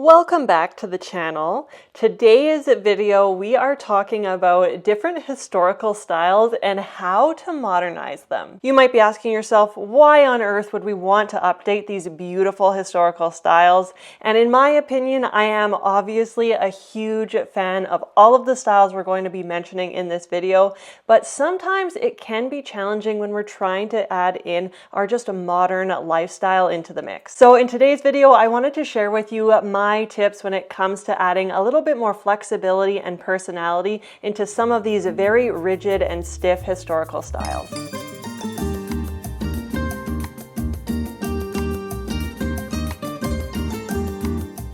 Welcome back to the channel. Today's video we are talking about different historical styles and how to modernize them. You might be asking yourself, why on earth would we want to update these beautiful historical styles? And in my opinion, I am obviously a huge fan of all of the styles we're going to be mentioning in this video, but sometimes it can be challenging when we're trying to add in our just a modern lifestyle into the mix. So in today's video, I wanted to share with you my tips when it comes to adding a little bit more flexibility and personality into some of these very rigid and stiff historical styles.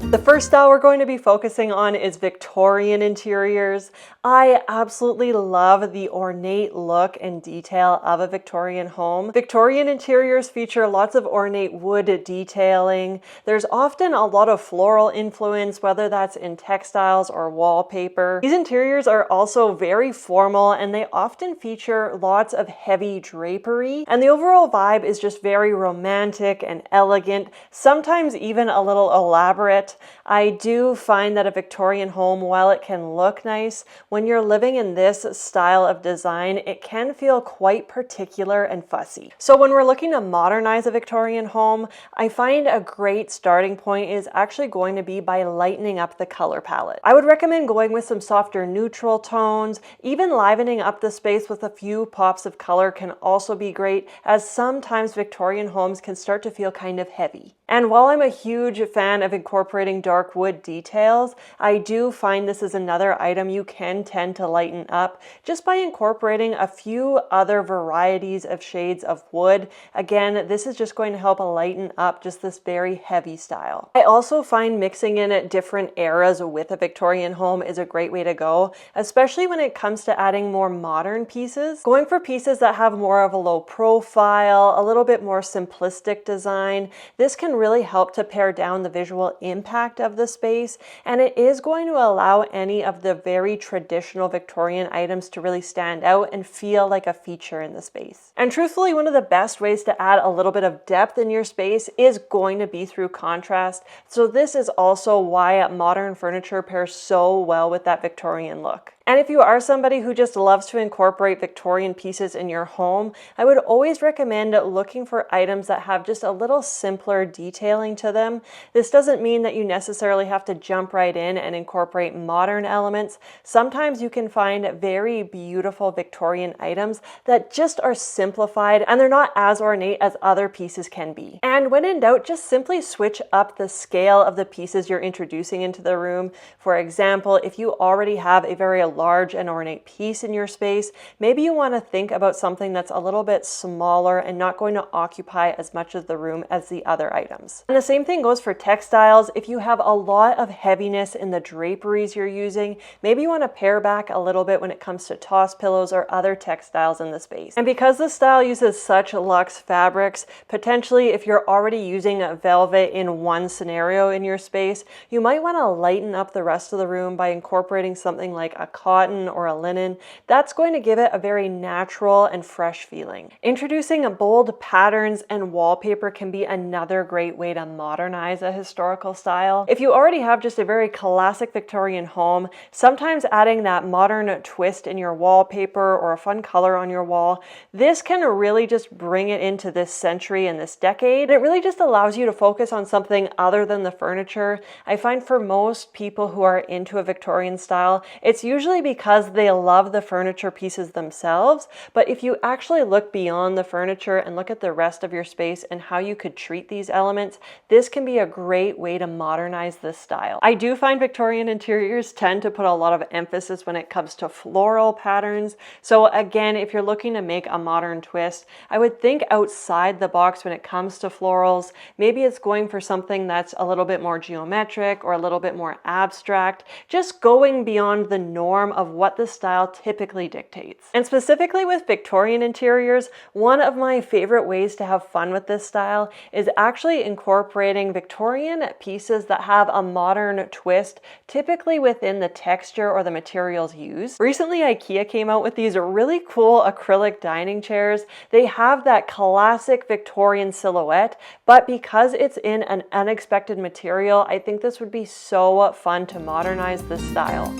The first style we're going to be focusing on is Victorian interiors. I absolutely love the ornate look and detail of a Victorian home. Victorian interiors feature lots of ornate wood detailing. There's often a lot of floral influence, whether that's in textiles or wallpaper. These interiors are also very formal and they often feature lots of heavy drapery. And the overall vibe is just very romantic and elegant, sometimes even a little elaborate. I do find that a Victorian home, while it can look nice, when you're living in this style of design, it can feel quite particular and fussy. So when we're looking to modernize a Victorian home, I find a great starting point is actually going to be by lightening up the color palette. I would recommend going with some softer neutral tones. Even livening up the space with a few pops of color can also be great, as sometimes Victorian homes can start to feel kind of heavy. And while I'm a huge fan of incorporating dark wood details, I do find this is another item you can tend to lighten up just by incorporating a few other varieties of shades of wood. Again, this is just going to help lighten up just this very heavy style. I also find mixing in different eras with a Victorian home is a great way to go, especially when it comes to adding more modern pieces. Going for pieces that have more of a low profile, a little bit more simplistic design, this can really help to pare down the visual impact of the space, and it is going to allow any of the very traditional Victorian items to really stand out and feel like a feature in the space. And truthfully, one of the best ways to add a little bit of depth in your space is going to be through contrast. So this is also why modern furniture pairs so well with that Victorian look. And if you are somebody who just loves to incorporate Victorian pieces in your home, I would always recommend looking for items that have just a little simpler detailing to them. This doesn't mean that you necessarily have to jump right in and incorporate modern elements. Sometimes you can find very beautiful Victorian items that just are simplified and they're not as ornate as other pieces can be. And when in doubt, just simply switch up the scale of the pieces you're introducing into the room. For example, if you already have a very large and ornate piece in your space, maybe you want to think about something that's a little bit smaller and not going to occupy as much of the room as the other items. And the same thing goes for textiles. If you have a lot of heaviness in the draperies you're using, maybe you want to pare back a little bit when it comes to toss pillows or other textiles in the space. And because the style uses such luxe fabrics, potentially if you're already using velvet in one scenario in your space, you might want to lighten up the rest of the room by incorporating something like a cotton or a linen. That's going to give it a very natural and fresh feeling. Introducing bold patterns and wallpaper can be another great way to modernize a historical style. If you already have just a very classic Victorian home, sometimes adding that modern twist in your wallpaper or a fun color on your wall, this can really just bring it into this century and this decade. It really just allows you to focus on something other than the furniture. I find for most people who are into a Victorian style, it's usually because they love the furniture pieces themselves, but if you actually look beyond the furniture and look at the rest of your space and how you could treat these elements, this can be a great way to modernize this style. I do find Victorian interiors tend to put a lot of emphasis when it comes to floral patterns. So again, if you're looking to make a modern twist, I would think outside the box when it comes to florals. Maybe it's going for something that's a little bit more geometric or a little bit more abstract, just going beyond the norm norm of what the style typically dictates. And specifically with Victorian interiors, one of my favorite ways to have fun with this style is actually incorporating Victorian pieces that have a modern twist, typically within the texture or the materials used. Recently, IKEA came out with these really cool acrylic dining chairs. They have that classic Victorian silhouette, but because it's in an unexpected material, I think this would be so fun to modernize this style.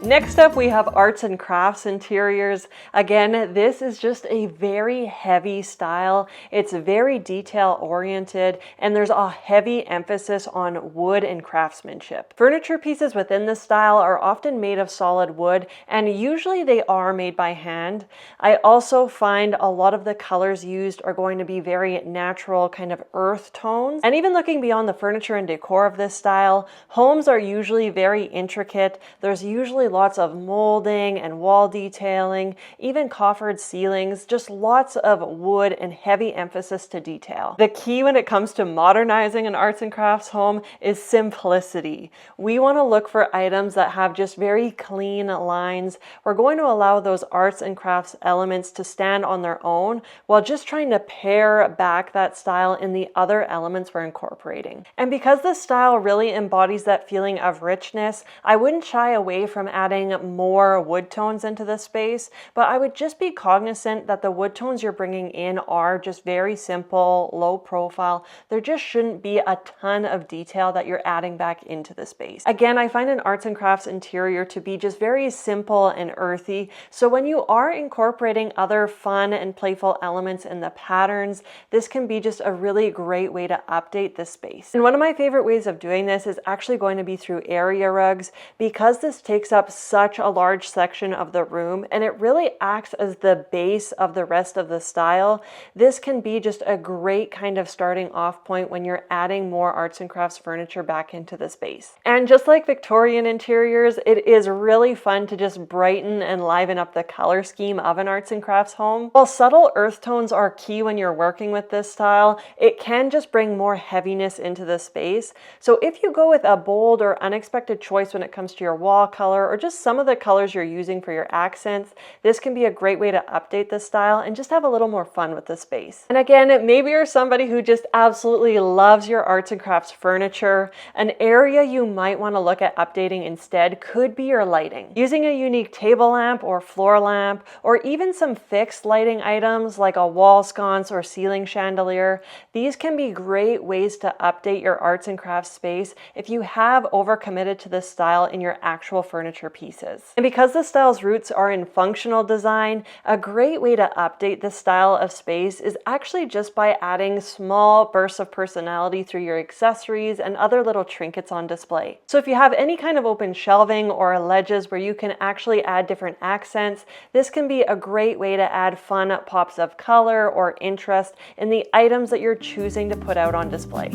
Next up, we have arts and crafts interiors. Again, this is just a very heavy style. It's very detail oriented, and there's a heavy emphasis on wood and craftsmanship. Furniture pieces within this style are often made of solid wood, and usually they are made by hand. I also find a lot of the colors used are going to be very natural, kind of earth tones. And even looking beyond the furniture and decor of this style, homes are usually very intricate. There's usually lots of molding and wall detailing, even coffered ceilings, just lots of wood and heavy emphasis to detail. The key when it comes to modernizing an arts and crafts home is simplicity. We want to look for items that have just very clean lines. We're going to allow those arts and crafts elements to stand on their own while just trying to pare back that style in the other elements we're incorporating. And because this style really embodies that feeling of richness, I wouldn't shy away from adding more wood tones into the space, but I would just be cognizant that the wood tones you're bringing in are just very simple, low profile. There just shouldn't be a ton of detail that you're adding back into the space. Again, I find an arts and crafts interior to be just very simple and earthy, so when you are incorporating other fun and playful elements in the patterns, this can be just a really great way to update the space. And one of my favorite ways of doing this is actually going to be through area rugs, because this takes up such a large section of the room and it really acts as the base of the rest of the style. This can be just a great kind of starting off point when you're adding more arts and crafts furniture back into the space. And just like Victorian interiors, it is really fun to just brighten and liven up the color scheme of an arts and crafts home. While subtle earth tones are key when you're working with this style, it can just bring more heaviness into the space. So if you go with a bold or unexpected choice when it comes to your wall color or just some of the colors you're using for your accents, this can be a great way to update the style and just have a little more fun with the space. And again, maybe you're somebody who just absolutely loves your arts and crafts furniture. An area you might want to look at updating instead could be your lighting. Using a unique table lamp or floor lamp, or even some fixed lighting items like a wall sconce or ceiling chandelier, these can be great ways to update your arts and crafts space if you have overcommitted to this style in your actual furniture pieces. And because the style's roots are in functional design, a great way to update this style of space is actually just by adding small bursts of personality through your accessories and other little trinkets on display. So if you have any kind of open shelving or ledges where you can actually add different accents, this can be a great way to add fun pops of color or interest in the items that you're choosing to put out on display.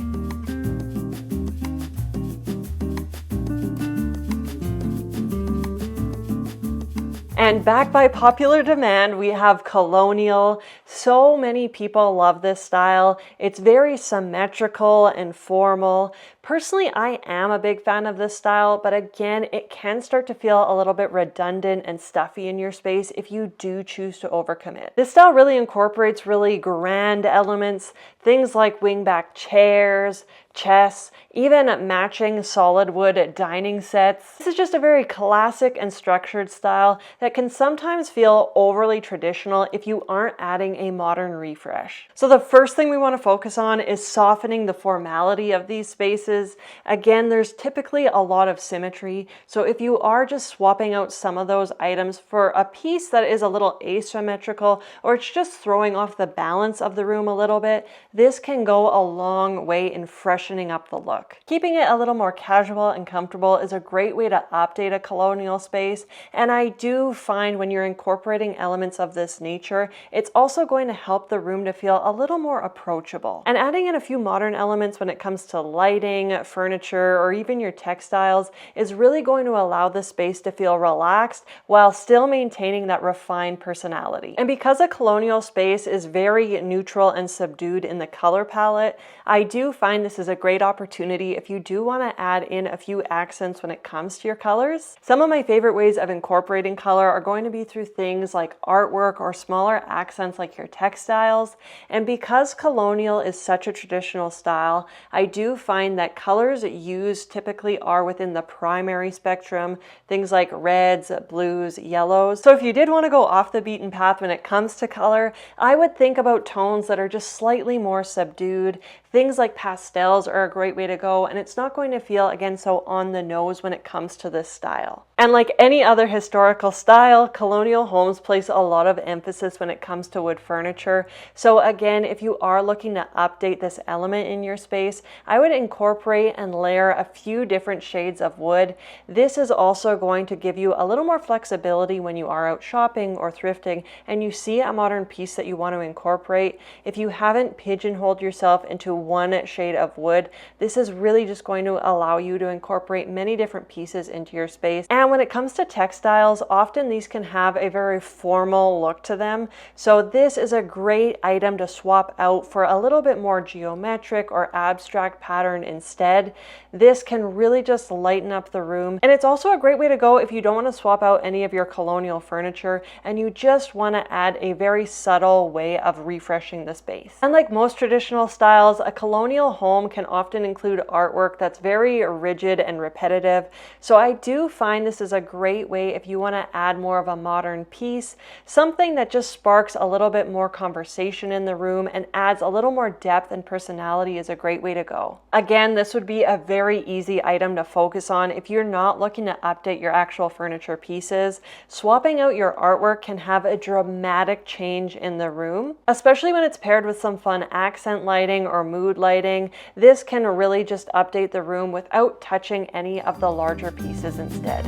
And back by popular demand, we have Colonial. So many people love this style. It's very symmetrical and formal. Personally, I am a big fan of this style, but again, it can start to feel a little bit redundant and stuffy in your space if you do choose to overcommit. This style really incorporates really grand elements, things like wingback chairs, chests, even matching solid wood dining sets. This is just a very classic and structured style that can sometimes feel overly traditional if you aren't adding a modern refresh. So the first thing we want to focus on is softening the formality of these spaces. Again, there's typically a lot of symmetry, so if you are just swapping out some of those items for a piece that is a little asymmetrical, or it's just throwing off the balance of the room a little bit, this can go a long way in freshening up the look. Keeping it a little more casual and comfortable is a great way to update a colonial space, and I do find when you're incorporating elements of this nature, it's also going to help the room to feel a little more approachable. And adding in a few modern elements when it comes to lighting, furniture, or even your textiles is really going to allow the space to feel relaxed while still maintaining that refined personality. And because a colonial space is very neutral and subdued in in the color palette, I do find this is a great opportunity if you do want to add in a few accents when it comes to your colors. Some of my favorite ways of incorporating color are going to be through things like artwork or smaller accents like your textiles. And because Colonial is such a traditional style, I do find that colors used typically are within the primary spectrum, things like reds, blues, yellows. So if you did want to go off the beaten path when it comes to color, I would think about tones that are just slightly more subdued. Things like pastels are a great way to go, and it's not going to feel, again, so on the nose when it comes to this style. And like any other historical style, colonial homes place a lot of emphasis when it comes to wood furniture. So again, if you are looking to update this element in your space, I would incorporate and layer a few different shades of wood. This is also going to give you a little more flexibility when you are out shopping or thrifting and you see a modern piece that you want to incorporate. If you haven't pigeonholed yourself into one shade of wood, this is really just going to allow you to incorporate many different pieces into your space. And when it comes to textiles, often these can have a very formal look to them. So this is a great item to swap out for a little bit more geometric or abstract pattern instead. This can really just lighten up the room. And it's also a great way to go if you don't want to swap out any of your colonial furniture and you just want to add a very subtle way of refreshing the space. Unlike most traditional styles, a colonial home can often include artwork that's very rigid and repetitive. So I do find this is a great way if you want to add more of a modern piece, something that just sparks a little bit more conversation in the room and adds a little more depth and personality is a great way to go. Again, this would be a very easy item to focus on if you're not looking to update your actual furniture pieces. Swapping out your artwork can have a dramatic change in the room, especially when it's paired with some fun accent lighting or mood lighting. This can really just update the room without touching any of the larger pieces instead.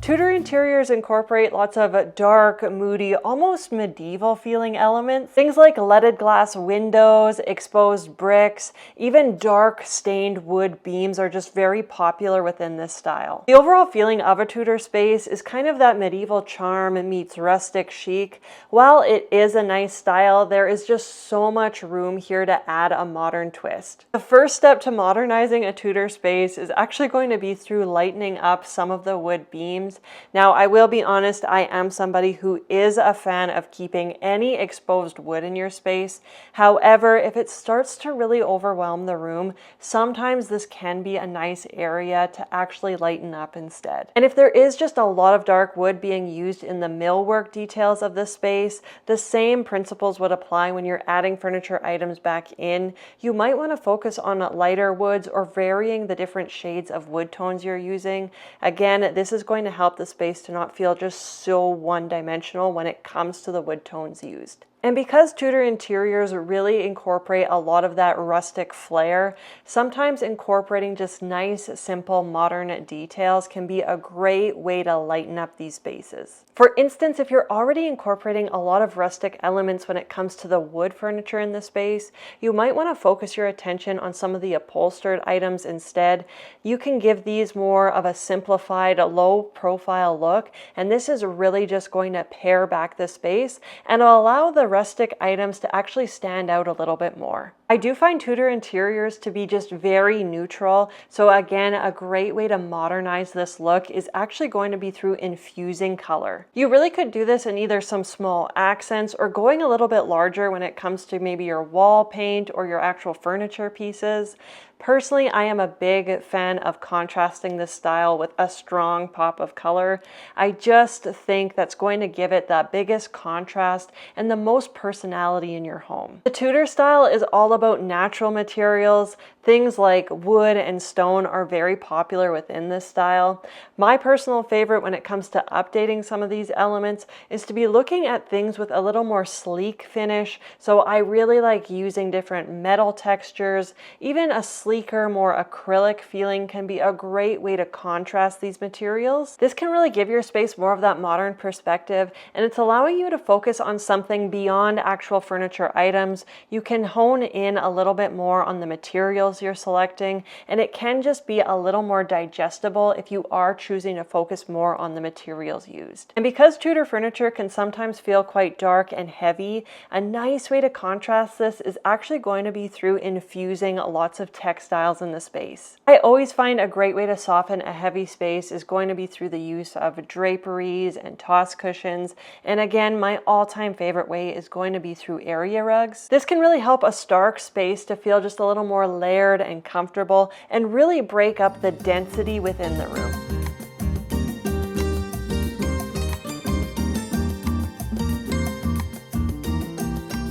Tudor interiors incorporate lots of dark, moody, almost medieval feeling elements. Things like leaded glass windows, exposed bricks, even dark stained wood beams are just very popular within this style. The overall feeling of a Tudor space is kind of that medieval charm meets rustic chic. While it is a nice style, there is just so much room here to add a modern twist. The first step to modernizing a Tudor space is actually going to be through lightening up some of the wood beams. Now, I will be honest, I am somebody who is a fan of keeping any exposed wood in your space. However, if it starts to really overwhelm the room, sometimes this can be a nice area to actually lighten up instead. And if there is just a lot of dark wood being used in the millwork details of the space, the same principles would apply when you're adding furniture items back in. You might want to focus on lighter woods or varying the different shades of wood tones you're using. Again, this is going to help the space to not feel just so one-dimensional when it comes to the wood tones used. And because Tudor interiors really incorporate a lot of that rustic flair, sometimes incorporating just nice, simple, modern details can be a great way to lighten up these spaces. For instance, if you're already incorporating a lot of rustic elements when it comes to the wood furniture in the space, you might want to focus your attention on some of the upholstered items instead. You can give these more of a simplified, low-profile look, and this is really just going to pare back the space and allow the rustic items to actually stand out a little bit more. I do find Tudor interiors to be just very neutral, so again, a great way to modernize this look is actually going to be through infusing color. You really could do this in either some small accents or going a little bit larger when it comes to maybe your wall paint or your actual furniture pieces. Personally, I am a big fan of contrasting this style with a strong pop of color. I just think that's going to give it the biggest contrast and the most personality in your home. The Tudor style is all about natural materials. Things like wood and stone are very popular within this style. My personal favorite when it comes to updating some of these elements is to be looking at things with a little more sleek finish. So I really like using different metal textures, even a sleeker, more acrylic feeling can be a great way to contrast these materials. This can really give your space more of that modern perspective, and it's allowing you to focus on something beyond actual furniture items. You can hone in a little bit more on the materials you're selecting, and it can just be a little more digestible if you are choosing to focus more on the materials used. And because Tudor furniture can sometimes feel quite dark and heavy, a nice way to contrast this is actually going to be through infusing lots of textiles in the space. I always find a great way to soften a heavy space is going to be through the use of draperies and toss cushions. And again, my all-time favorite way is going to be through area rugs. This can really help a stark space to feel just a little more layered and comfortable and really break up the density within the room.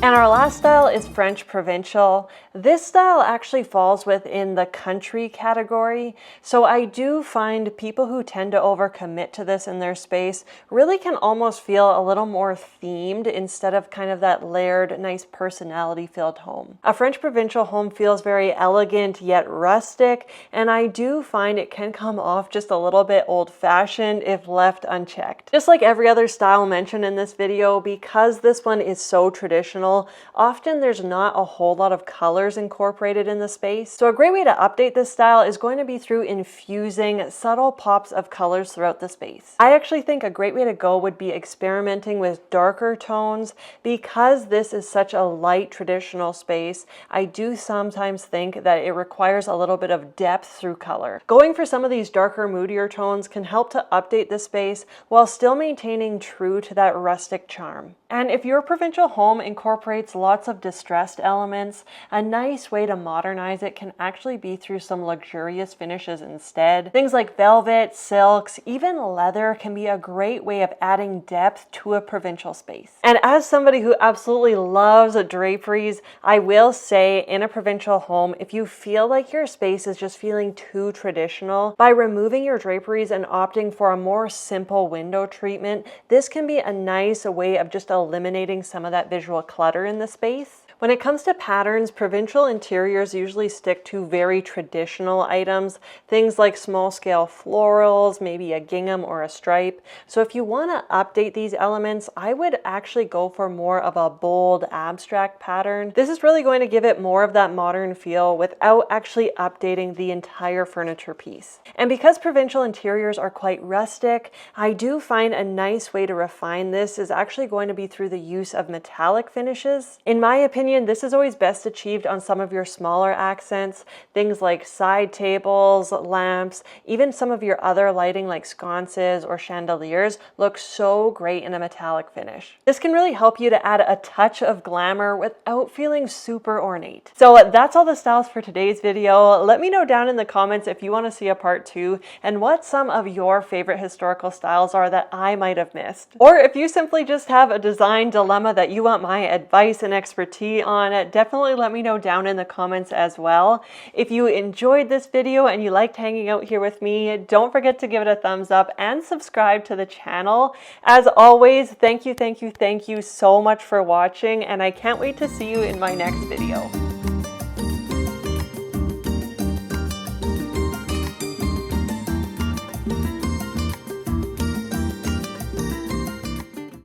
And our last style is French Provincial. This style actually falls within the country category, so I do find people who tend to overcommit to this in their space really can almost feel a little more themed instead of kind of that layered, nice personality-filled home. A French Provincial home feels very elegant yet rustic, and I do find it can come off just a little bit old-fashioned if left unchecked. Just like every other style mentioned in this video, because this one is so traditional, often there's not a whole lot of colors incorporated in the space. So a great way to update this style is going to be through infusing subtle pops of colors throughout the space. I actually think a great way to go would be experimenting with darker tones. Because this is such a light traditional space, I do sometimes think that it requires a little bit of depth through color. Going for some of these darker, moodier tones can help to update the space while still maintaining true to that rustic charm. And if your provincial home incorporates lots of distressed elements, a nice way to modernize it can actually be through some luxurious finishes instead. Things like velvet, silks, even leather can be a great way of adding depth to a provincial space. And as somebody who absolutely loves draperies, I will say in a provincial home, if you feel like your space is just feeling too traditional, by removing your draperies and opting for a more simple window treatment, this can be a nice way of just eliminating some of that visual clutter in the space. When it comes to patterns, provincial interiors usually stick to very traditional items, things like small-scale florals, maybe a gingham or a stripe. So if you want to update these elements, I would actually go for more of a bold, abstract pattern. This is really going to give it more of that modern feel without actually updating the entire furniture piece. And because provincial interiors are quite rustic, I do find a nice way to refine this is actually going to be through the use of metallic finishes. In my opinion, this is always best achieved on some of your smaller accents, things like side tables, lamps, even some of your other lighting like sconces or chandeliers look so great in a metallic finish. This can really help you to add a touch of glamour without feeling super ornate. So that's all the styles for today's video. Let me know down in the comments if you want to see a part 2 and what some of your favorite historical styles are that I might have missed. Or if you simply just have a design dilemma that you want my advice and expertise on it, definitely let me know down in the comments as well. If you enjoyed this video and you liked hanging out here with me, don't forget to give it a thumbs up and subscribe to the channel. As always, thank you so much for watching, and I can't wait to see you in my next video.